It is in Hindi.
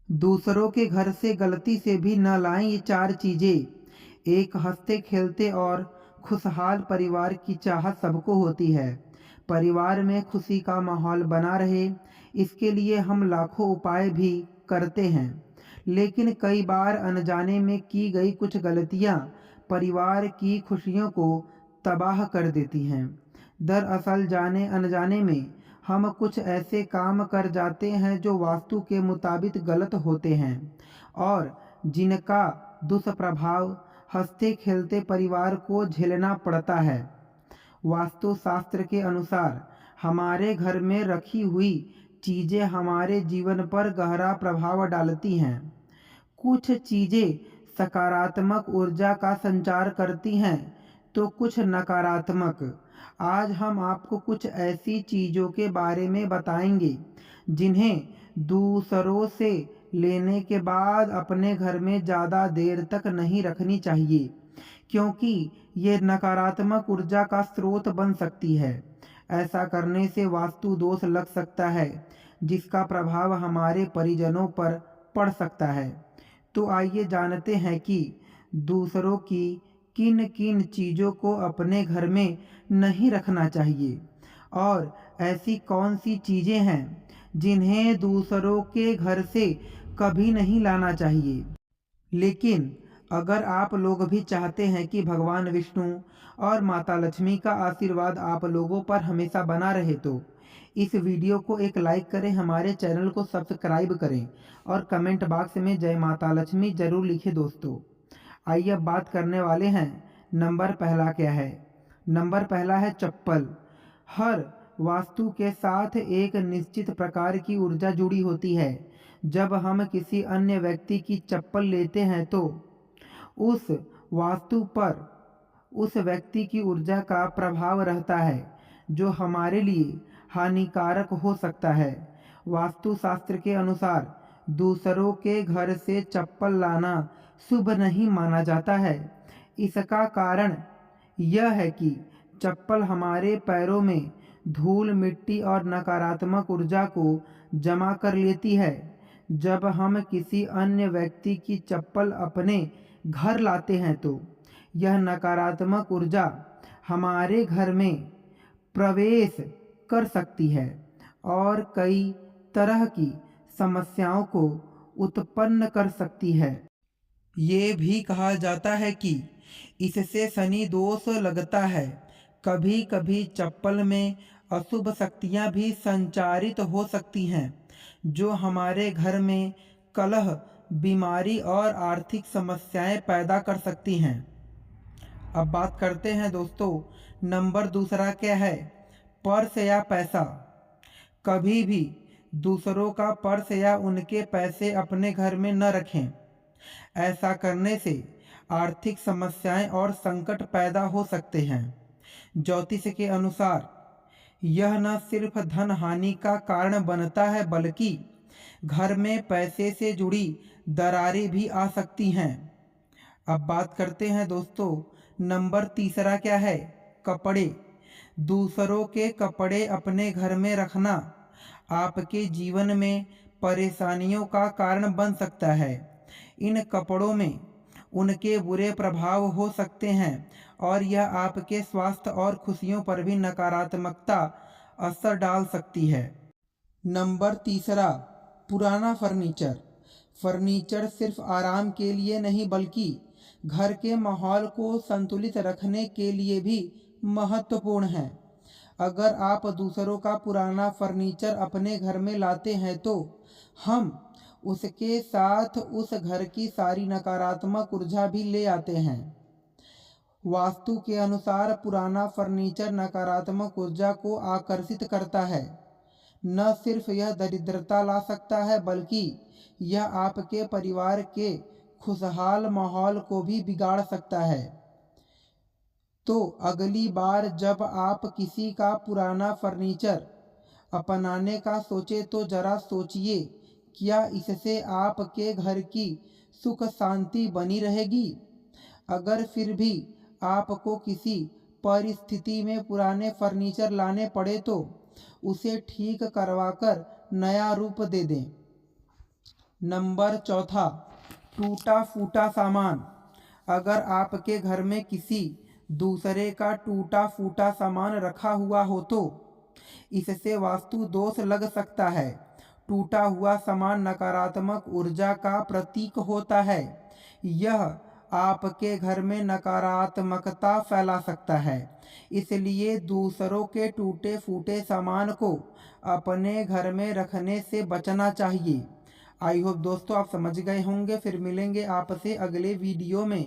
दूसरों के घर से गलती से भी न लाएं ये चार चीज़ें। एक हंसते खेलते और खुशहाल परिवार की चाहत सबको होती है। परिवार में खुशी का माहौल बना रहे, इसके लिए हम लाखों उपाय भी करते हैं, लेकिन कई बार अनजाने में की गई कुछ गलतियां परिवार की खुशियों को तबाह कर देती हैं। दरअसल जाने अनजाने में हम कुछ ऐसे काम कर जाते हैं जो वास्तु के मुताबिक गलत होते हैं और जिनका दुष्प्रभाव हंसते खेलते परिवार को झेलना पड़ता है। वास्तु शास्त्र के अनुसार हमारे घर में रखी हुई चीज़ें हमारे जीवन पर गहरा प्रभाव डालती हैं। कुछ चीज़ें सकारात्मक ऊर्जा का संचार करती हैं तो कुछ नकारात्मक। आज हम आपको कुछ ऐसी चीज़ों के बारे में बताएंगे जिन्हें दूसरों से लेने के बाद अपने घर में ज़्यादा देर तक नहीं रखनी चाहिए, क्योंकि ये नकारात्मक ऊर्जा का स्रोत बन सकती है। ऐसा करने से वास्तु दोष लग सकता है, जिसका प्रभाव हमारे परिजनों पर पड़ सकता है। तो आइए जानते हैं कि दूसरों की किन किन चीज़ों को अपने घर में नहीं रखना चाहिए और ऐसी कौन सी चीज़ें हैं जिन्हें दूसरों के घर से कभी नहीं लाना चाहिए। लेकिन अगर आप लोग भी चाहते हैं कि भगवान विष्णु और माता लक्ष्मी का आशीर्वाद आप लोगों पर हमेशा बना रहे, तो इस वीडियो को एक लाइक करें, हमारे चैनल को सब्सक्राइब करें और कमेंट बॉक्स में जय माता लक्ष्मी जरूर लिखें दोस्तों। आइए अब बात करने वाले हैं नंबर पहला क्या है। नंबर पहला है चप्पल। हर वास्तु के साथ एक निश्चित प्रकार की ऊर्जा जुड़ी होती है। जब हम किसी अन्य व्यक्ति की चप्पल लेते हैं तो उस वास्तु पर उस व्यक्ति की ऊर्जा का प्रभाव रहता है, जो हमारे लिए हानिकारक हो सकता है। वास्तुशास्त्र के अनुसार दूसरों के घर से चप्पल लाना शुभ नहीं माना जाता है। इसका कारण यह है कि चप्पल हमारे पैरों में धूल, मिट्टी और नकारात्मक ऊर्जा को जमा कर लेती है। जब हम किसी अन्य व्यक्ति की चप्पल अपने घर लाते हैं तो यह नकारात्मक ऊर्जा हमारे घर में प्रवेश कर सकती है और कई तरह की समस्याओं को उत्पन्न कर सकती है। ये भी कहा जाता है कि इससे शनि दोष लगता है। कभी कभी चप्पल में अशुभ शक्तियाँ भी संचारित हो सकती हैं, जो हमारे घर में कलह, बीमारी और आर्थिक समस्याएं पैदा कर सकती हैं। अब बात करते हैं दोस्तों, नंबर दूसरा क्या है। पर्स या पैसा। कभी भी दूसरों का पर्स या उनके पैसे अपने घर में न रखें। ऐसा करने से आर्थिक समस्याएं और संकट पैदा हो सकते हैं। ज्योतिष के अनुसार यह न सिर्फ धन हानि का कारण बनता है, बल्कि घर में पैसे से जुड़ी दरारें भी आ सकती हैं। अब बात करते हैं दोस्तों, नंबर तीसरा क्या है। कपड़े। दूसरों के कपड़े अपने घर में रखना आपके जीवन में परेशानियों का कारण बन सकता है। इन कपड़ों में उनके बुरे प्रभाव हो सकते हैं और यह आपके स्वास्थ्य और खुशियों पर भी नकारात्मकता असर डाल सकती है। नंबर तीसरा, पुराना फर्नीचर। फर्नीचर सिर्फ आराम के लिए नहीं, बल्कि घर के माहौल को संतुलित रखने के लिए भी महत्वपूर्ण है। अगर आप दूसरों का पुराना फर्नीचर अपने घर में लाते हैं तो हम उसके साथ उस घर की सारी नकारात्मक ऊर्जा भी ले आते हैं। वास्तु के अनुसार पुराना फर्नीचर नकारात्मक ऊर्जा को आकर्षित करता है। न सिर्फ यह दरिद्रता ला सकता है, बल्कि यह आपके परिवार के खुशहाल माहौल को भी बिगाड़ सकता है। तो अगली बार जब आप किसी का पुराना फर्नीचर अपनाने का सोचे तो जरा सोचिए, क्या इससे आपके घर की सुख शांति बनी रहेगी। अगर फिर भी आपको किसी परिस्थिति में पुराने फर्नीचर लाने पड़े तो उसे ठीक करवाकर नया रूप दे दें। नंबर चौथा, टूटा फूटा सामान। अगर आपके घर में किसी दूसरे का टूटा फूटा सामान रखा हुआ हो तो इससे वास्तु दोष लग सकता है। टूटा हुआ सामान नकारात्मक ऊर्जा का प्रतीक होता है। यह आपके घर में नकारात्मकता फैला सकता है। इसलिए दूसरों के टूटे फूटे सामान को अपने घर में रखने से बचना चाहिए। आई होप दोस्तों आप समझ गए होंगे। फिर मिलेंगे आपसे अगले वीडियो में।